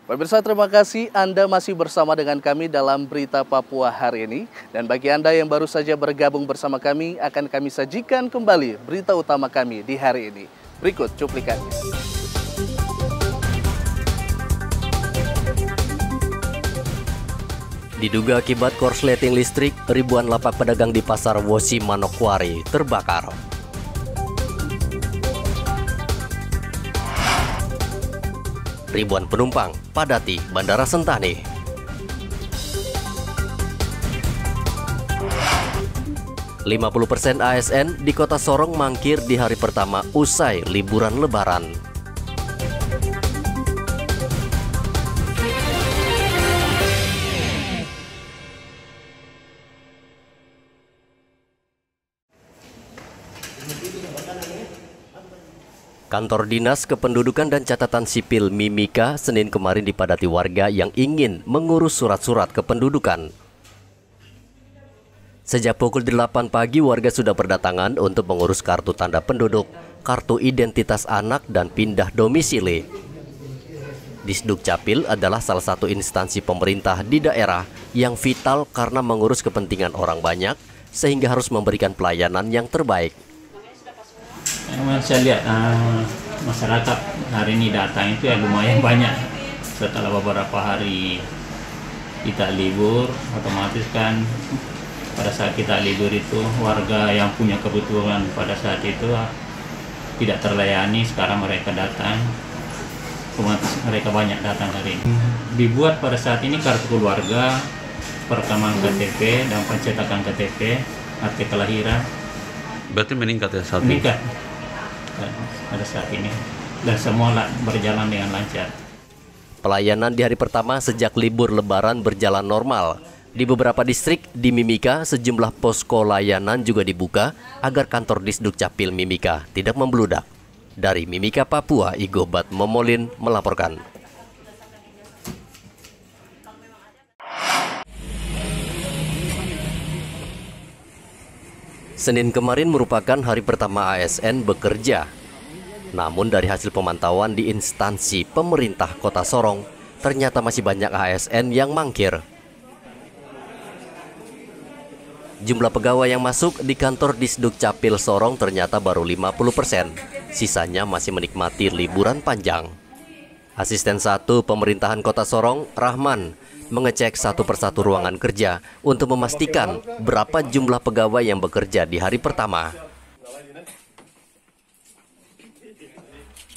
Pemirsa, terima kasih Anda masih bersama dengan kami dalam Berita Papua hari ini. Dan bagi Anda yang baru saja bergabung bersama kami, akan kami sajikan kembali berita utama kami di hari ini. Berikut cuplikannya. Diduga akibat korsleting listrik, ribuan lapak pedagang di Pasar Wosi Manokwari terbakar. Ribuan penumpang padati Bandara Sentani. %50 ASN di Kota Sorong mangkir di hari pertama usai liburan Lebaran. Kantor Dinas Kependudukan dan Catatan Sipil Mimika Senin kemarin dipadati warga yang ingin mengurus surat-surat kependudukan. Sejak pukul 8 pagi warga sudah berdatangan untuk mengurus kartu tanda penduduk, kartu identitas anak, dan pindah domisili. Disdukcapil adalah salah satu instansi pemerintah di daerah yang vital karena mengurus kepentingan orang banyak sehingga harus memberikan pelayanan yang terbaik. Saya lihat masyarakat hari ini datang itu ya lumayan banyak. Setelah beberapa hari kita libur, otomatis kan pada saat kita libur itu warga yang punya kebutuhan pada saat itu tidak terlayani. Sekarang mereka datang, otomatis mereka banyak datang hari ini. Dibuat pada saat ini kartu keluarga, perekaman KTP dan pencetakan KTP, akte kelahiran. Berarti meningkat ya saat ini? Meningkat pada saat ini dan semua berjalan dengan lancar. Pelayanan di hari pertama sejak libur Lebaran berjalan normal. Di beberapa distrik di Mimika, sejumlah posko layanan juga dibuka agar kantor Disdukcapil Mimika tidak membludak. Dari Mimika, Papua, Igobat Momolin melaporkan. Senin kemarin merupakan hari pertama ASN bekerja. Namun dari hasil pemantauan di instansi pemerintah Kota Sorong, ternyata masih banyak ASN yang mangkir. Jumlah pegawai yang masuk di kantor Disdukcapil Sorong ternyata baru 50%. Sisanya masih menikmati liburan panjang. Asisten 1 Pemerintahan Kota Sorong, Rahman, mengecek satu persatu ruangan kerja untuk memastikan berapa jumlah pegawai yang bekerja di hari pertama.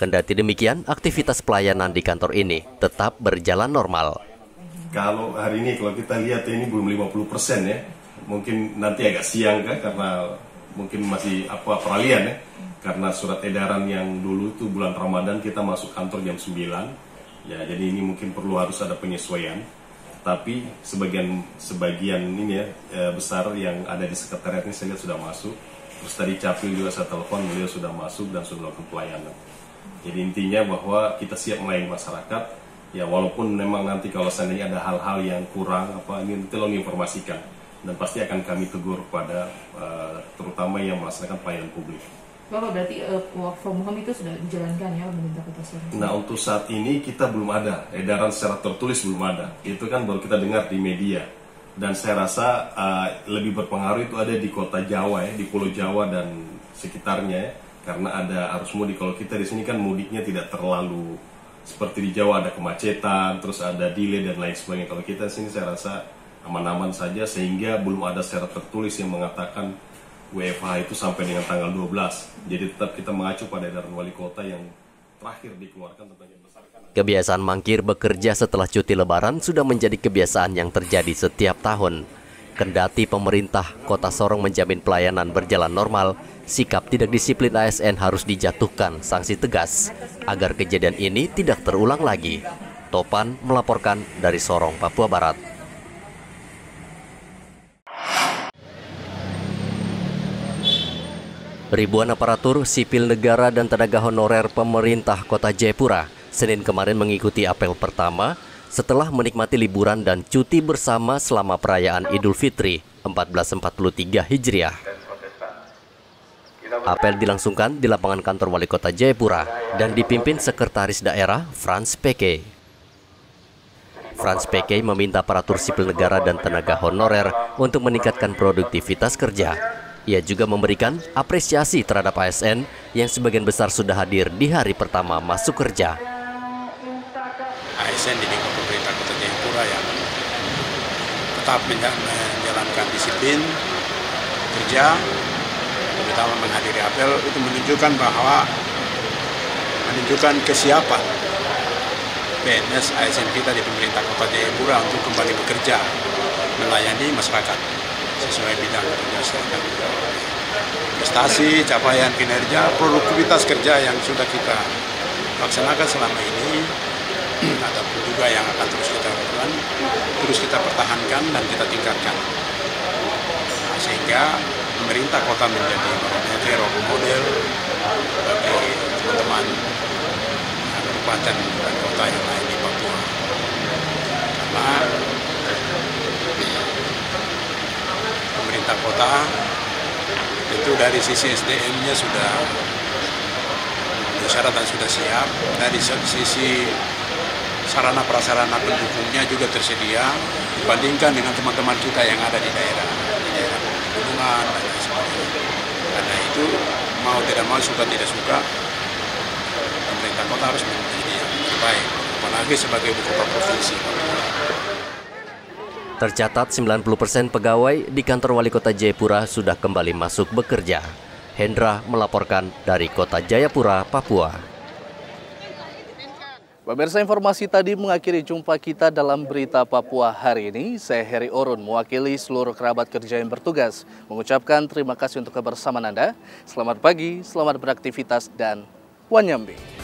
Kendati demikian, aktivitas pelayanan di kantor ini tetap berjalan normal. Kalau hari ini kalau kita lihat ini belum 50% ya. Mungkin nanti agak siang kan karena mungkin masih peralihan ya. Karena surat edaran yang dulu itu bulan Ramadan kita masuk kantor jam 9. Ya, jadi ini mungkin perlu harus ada penyesuaian. Tapi sebagian ini ya besar yang ada di sekretariat ini saya lihat sudah masuk. Terus tadi Capil juga saya telepon, beliau sudah masuk dan sudah melakukan pelayanan. Jadi intinya bahwa kita siap melayani masyarakat. Ya walaupun memang nanti kalau seandainya ada hal-hal yang kurang ini tolong informasikan dan pasti akan kami tegur pada terutama yang melaksanakan pelayanan publik. Bapak berarti work from home itu sudah dijalankan ya pemerintah Kota Sorong? Nah untuk saat ini kita belum ada, edaran secara tertulis belum ada. Itu kan baru kita dengar di media. Dan saya rasa lebih berpengaruh itu ada di Kota Jawa ya, di Pulau Jawa dan sekitarnya ya. Karena ada arus mudik. Kalau kita di sini kan mudiknya tidak terlalu seperti di Jawa, ada kemacetan, terus ada delay dan lain sebagainya. Kalau kita di sini saya rasa aman-aman saja sehingga belum ada secara tertulis yang mengatakan WFH itu sampai dengan tanggal 12. Jadi tetap kita mengacu pada edaran wali kota yang terakhir dikeluarkan tentang yang besar. Kebiasaan mangkir bekerja setelah cuti Lebaran sudah menjadi kebiasaan yang terjadi setiap tahun. Kendati pemerintah Kota Sorong menjamin pelayanan berjalan normal, sikap tidak disiplin ASN harus dijatuhkan sanksi tegas agar kejadian ini tidak terulang lagi. Topan melaporkan dari Sorong, Papua Barat. Ribuan aparatur sipil negara dan tenaga honorer pemerintah Kota Jayapura Senin kemarin mengikuti apel pertama setelah menikmati liburan dan cuti bersama selama perayaan Idul Fitri 1443 Hijriah. Apel dilangsungkan di lapangan kantor Wali Kota Jayapura dan dipimpin Sekretaris Daerah Frans Peke. Frans PK meminta aparatur sipil negara dan tenaga honorer untuk meningkatkan produktivitas kerja. Ia juga memberikan apresiasi terhadap ASN yang sebagian besar sudah hadir di hari pertama masuk kerja. ASN di lingkup pemerintah Kota Jayapura yang tetap menjalankan disiplin kerja, terutama menghadiri apel, itu menunjukkan kesiapan PNS ASN kita di pemerintah Kota Jayapura untuk kembali bekerja, melayani masyarakat sesuai bidang tugas dan prestasi, capaian kinerja, produktivitas kerja yang sudah kita laksanakan selama ini, ataupun juga yang akan terus kita lakukan, terus kita pertahankan dan kita tingkatkan. Nah, sehingga pemerintah kota menjadi role model bagi teman-teman kabupaten dan kota yang lain di Papua. Karena pemerintah kota itu dari sisi SDM-nya sudah syarat dan sudah siap, dari sisi sarana prasarana pendukungnya juga tersedia dibandingkan dengan teman-teman kita yang ada di daerah pegunungan dan lain sebagainya. Karena itu mau tidak mau, suka tidak suka, pemerintah kota harus menjadi yang terbaik, apalagi sebagai ibu kota provinsi. Tercatat 90% pegawai di kantor wali kota Jayapura sudah kembali masuk bekerja. Hendra melaporkan dari kota Jayapura, Papua. Pemirsa, informasi tadi mengakhiri jumpa kita dalam Berita Papua hari ini. Saya Heri Orun, mewakili seluruh kerabat kerja yang bertugas, mengucapkan terima kasih untuk kebersamaan Anda. Selamat pagi, selamat beraktivitas, dan Wanyambe.